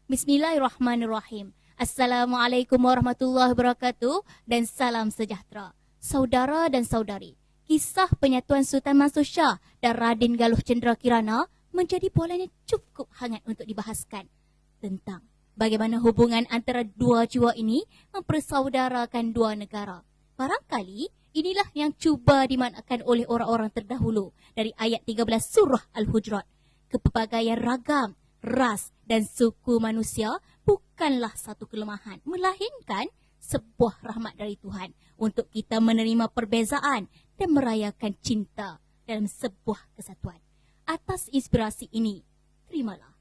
Bismillahirrahmanirrahim. Assalamualaikum warahmatullahi wabarakatuh dan salam sejahtera. Saudara dan saudari, kisah penyatuan Sultan Mansur Shah dan Radin Galuh Cendera Kirana menjadi bualan yang cukup hangat untuk dibahaskan tentang bagaimana hubungan antara dua jiwa ini mempersaudarakan dua negara. Barangkali inilah yang cuba dimaknakan oleh orang-orang terdahulu dari ayat 13 surah Al-Hujurat. Kepelbagaian ragam, ras dan suku manusia bukanlah satu kelemahan, melainkan sebuah rahmat dari Tuhan untuk kita menerima perbezaan dan merayakan cinta dalam sebuah kesatuan. Atas inspirasi ini, terimalah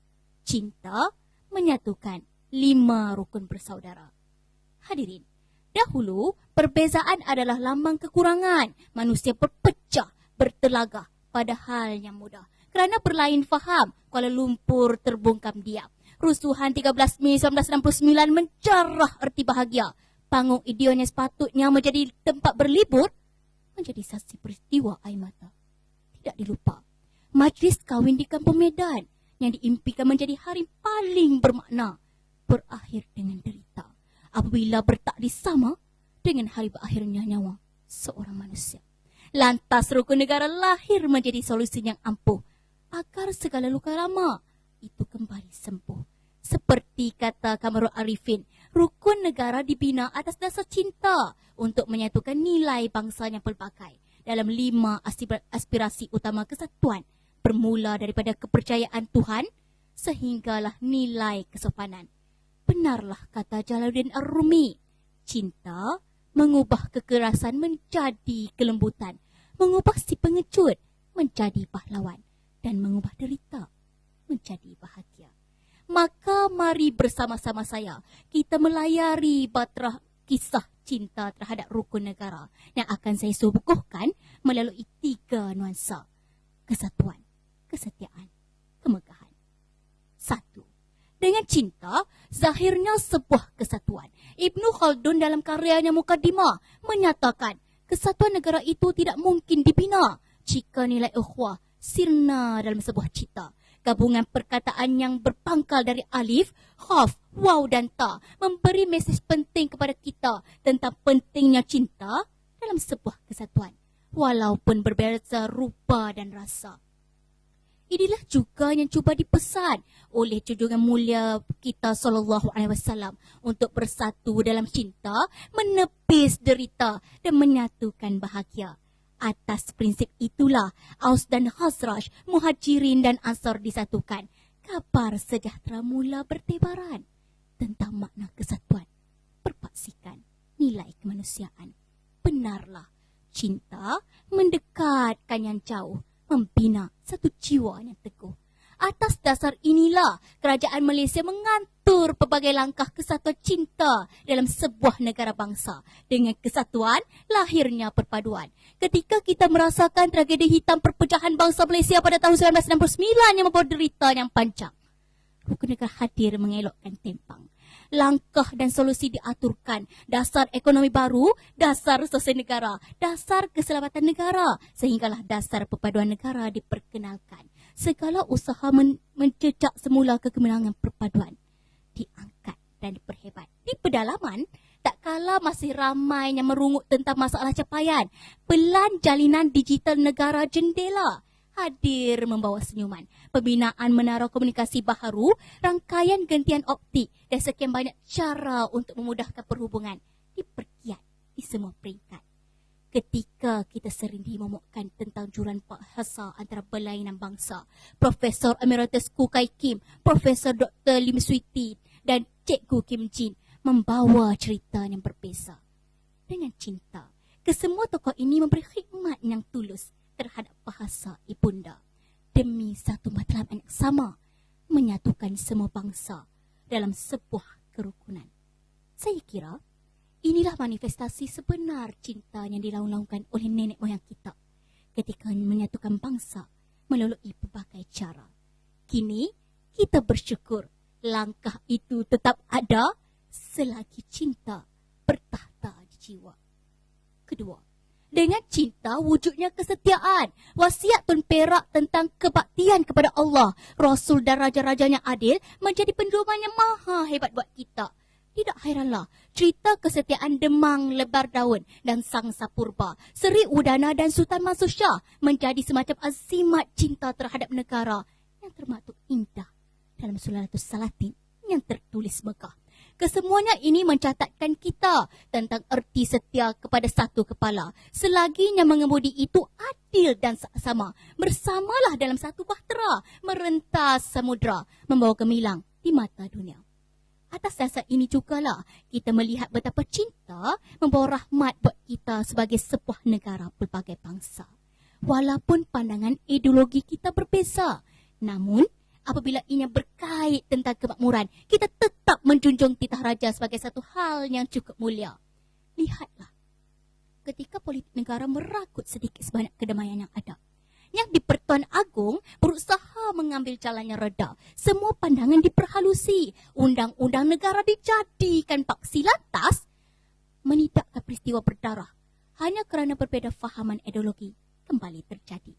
cinta menyatukan 5 rukun bersaudara. Hadirin, dahulu perbezaan adalah lambang kekurangan. Manusia berpecah, bertelagah padahal yang mudah. Kerana berlain faham, Kuala Lumpur terbungkam diam. Rusuhan 13 Mei 1969 menjarah erti bahagia. Panggung Ideon yang sepatutnya menjadi tempat berlibur menjadi saksi peristiwa air mata. Tidak dilupa, majlis kahwin di Kampung Medan yang diimpikan menjadi hari paling bermakna berakhir dengan derita apabila bertakdir sama dengan hari berakhirnya nyawa seorang manusia. Lantas rukun negara lahir menjadi solusi yang ampuh agar segala luka lama itu kembali sembuh. Seperti kata Kamarul Arifin, rukun negara dibina atas dasar cinta untuk menyatukan nilai bangsa yang pelbagai dalam 5 aspirasi utama kesatuan, bermula daripada kepercayaan Tuhan sehinggalah nilai kesopanan. Benarlah kata Jalaluddin Ar-Rumi, cinta mengubah kekerasan menjadi kelembutan, mengubah si pengecut menjadi pahlawan, dan mengubah derita menjadi bahagia. Maka mari bersama-sama saya kita melayari batrah kisah cinta terhadap rukun negara yang akan saya suguhkan melalui 3 nuansa: kesatuan, kesetiaan, kemegahan. 1. Dengan cinta, zahirnya sebuah kesatuan. Ibnu Khaldun dalam karyanya Muqaddimah menyatakan kesatuan negara itu tidak mungkin dibina jika nilai ukhuwah sirna dalam sebuah cita. Gabungan perkataan yang berpangkal dari alif, khaf, waw dan ta memberi mesej penting kepada kita tentang pentingnya cinta dalam sebuah kesatuan, walaupun berbeza rupa dan rasa. Inilah juga yang cuba dipesan oleh junjungan mulia kita SAW untuk bersatu dalam cinta, menepis derita dan menyatukan bahagia. Atas prinsip itulah Aus dan Khazraj, Muhajirin dan Ansar disatukan. Kabar sejahtera mula bertebaran tentang makna kesatuan, perpaksikan nilai kemanusiaan. Benarlah, cinta mendekatkan yang jauh, membina satu jiwa yang teguh. Atas dasar inilah kerajaan Malaysia mengatur pelbagai langkah kesatuan cinta dalam sebuah negara bangsa. Dengan kesatuan, lahirnya perpaduan. Ketika kita merasakan tragedi hitam perpecahan bangsa Malaysia pada tahun 1969 yang membawa derita yang panjang, rukun negara hadir mengelakkan tempang. Langkah dan solusi diaturkan, dasar ekonomi baru, dasar sosial negara, dasar keselamatan negara, sehinggalah dasar perpaduan negara diperkenalkan. Segala usaha mencecak semula kegemilangan perpaduan diangkat dan diperhebat. Di pedalaman, tak kala masih ramai yang merungut tentang masalah capaian, pelan jalinan digital negara jendela hadir membawa senyuman. Pembinaan menara komunikasi baharu, rangkaian gentian optik dan sekian banyak cara untuk memudahkan perhubungan diperkiat di semua peringkat. Ketika kita sering dimomokkan tentang juran bahasa antara berlainan bangsa, Profesor Emeritus Khoo Kai Kim, Profesor Dr. Lim Swee Tin dan Cikgu Kim Jin membawa cerita yang berbeza. Dengan cinta, kesemua tokoh ini memberi khidmat yang tulus terhadap bahasa ibunda demi satu matlamat yang sama, menyatukan semua bangsa dalam sebuah kerukunan. Saya kira inilah manifestasi sebenar cinta yang dilaung-laungkan oleh nenek moyang kita ketika menyatukan bangsa melalui berbagai cara. Kini kita bersyukur langkah itu tetap ada selagi cinta bertahta di jiwa. Kedua, Dengan cinta wujudnya kesetiaan. Wasiat Tun Perak tentang kebaktian kepada Allah, Rasul dan raja-rajanya adil menjadi pedoman yang maha hebat buat kita. Tidak hairanlah, cerita kesetiaan Demang Lebar Daun dan Sang Sapurba, Seri Udana dan Sultan Mansur Shah menjadi semacam azimat cinta terhadap negara yang termaktub indah dalam Sulalatus Salatin yang tertulis megah. Kesemuanya ini mencatatkan kita tentang erti setia kepada satu kepala. Selagi yang mengemudi itu adil dan sama, bersamalah dalam satu bahtera, merentas samudra, membawa gemilang di mata dunia. Atas dasar ini jugalah kita melihat betapa cinta membawa rahmat buat kita sebagai sebuah negara pelbagai bangsa. Walaupun pandangan ideologi kita berbeza, namun apabila ianya berkait tentang kemakmuran, kita tetap menjunjung titah raja sebagai satu hal yang cukup mulia. Lihatlah, ketika politik negara merakut sedikit sebanyak kedamaian yang ada, yang di Pertuan Agong berusaha mengambil jalan yang reda. Semua pandangan diperhalusi. Undang-undang negara dijadikan paksi lantas menidakkan peristiwa berdarah hanya kerana berbeza fahaman ideologi kembali terjadi.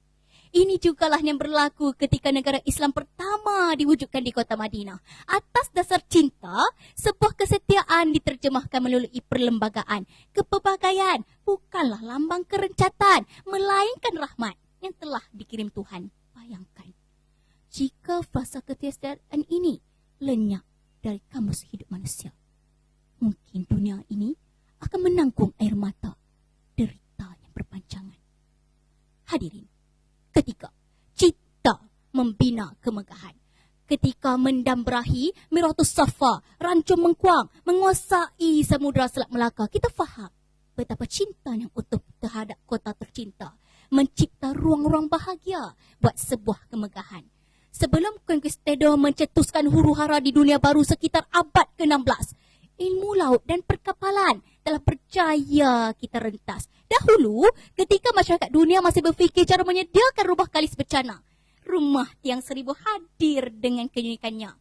Ini jugalah yang berlaku ketika negara Islam pertama diwujudkan di kota Madinah. Atas dasar cinta, sebuah kesetiaan diterjemahkan melalui perlembagaan. Kepelbagaian bukanlah lambang kerencatan, melainkan rahmat yang telah dikirim Tuhan. Bayangkan, jika frasa kesetiaan ini lenyap dari kamus hidup manusia, mungkin dunia ini akan menanggung air mata derita yang berpanjangan. Hadirin, ketika cita membina kemegahan, ketika mendambrahi Miratus Safa, Rancung Mengkuang, menguasai Samudra Selat Melaka, kita faham betapa cinta yang utuh terhadap kota tercinta mencipta ruang-ruang bahagia buat sebuah kemegahan. Sebelum konquistador mencetuskan huru-hara di dunia baru sekitar abad ke-16, ilmu laut dan perkapalan telah berjaya kita rentas. Dahulu, ketika masyarakat dunia masih berfikir cara menyediakan rumah kalis bencana, rumah tiang seribu hadir dengan keunikannya.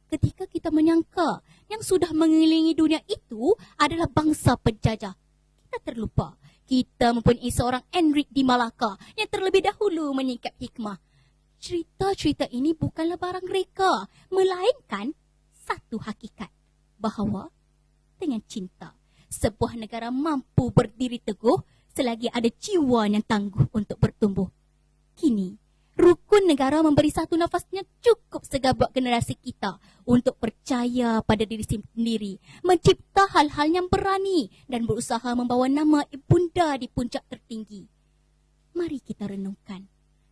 Ketika kita menyangka yang sudah mengelilingi dunia itu adalah bangsa penjajah, kita terlupa kita mempunyai seorang Enric di Malacca yang terlebih dahulu menyingkap hikmah. Cerita-cerita ini bukanlah barang reka, melainkan satu hakikat bahawa dengan cinta, sebuah negara mampu berdiri teguh selagi ada jiwa yang tangguh untuk bertumbuh. Kini, rukun negara memberi satu nafas yang cukup segar buat generasi kita untuk percaya pada diri sendiri, mencipta hal-hal yang berani dan berusaha membawa nama ibunda di puncak tertinggi. Mari kita renungkan,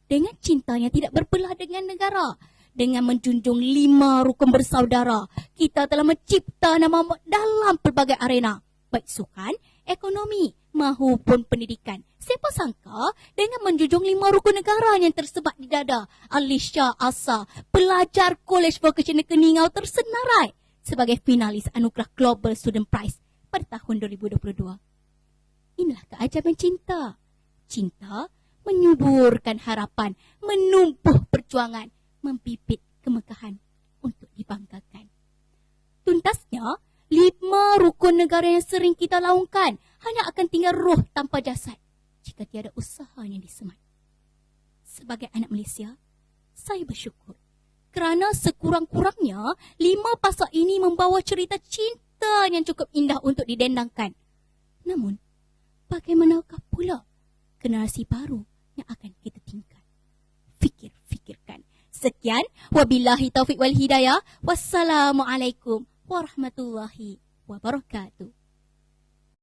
dengan cinta yang tidak berbelah dengan negara, dengan menjunjung 5 rukun bersaudara, kita telah mencipta nama dalam pelbagai arena, baik sukan, ekonomi maupun pendidikan. Siapa sangka dengan menjunjung 5 rukun negara yang tersebar di dada, Alisha Asa, pelajar College Vocational Keningau tersenarai sebagai finalis Anugerah Global Student Prize pada tahun 2022. Inilah keajaiban cinta. Cinta menyuburkan harapan, menumbuh perjuangan, membibit kemegahan untuk dibanggakan. Tuntasnya, 5 rukun negara yang sering kita laungkan hanya akan tinggal roh tanpa jasad jika tiada usaha yang disemat. Sebagai anak Malaysia, saya bersyukur kerana sekurang-kurangnya 5 pasak ini membawa cerita cinta yang cukup indah untuk didendangkan. Namun, bagaimanakah pula generasi baru yang akan kita tinggal? Fikirkan. Sekian, wabillahi taufiq wal hidayah. Wassalamualaikum warahmatullahi wabarakatuh.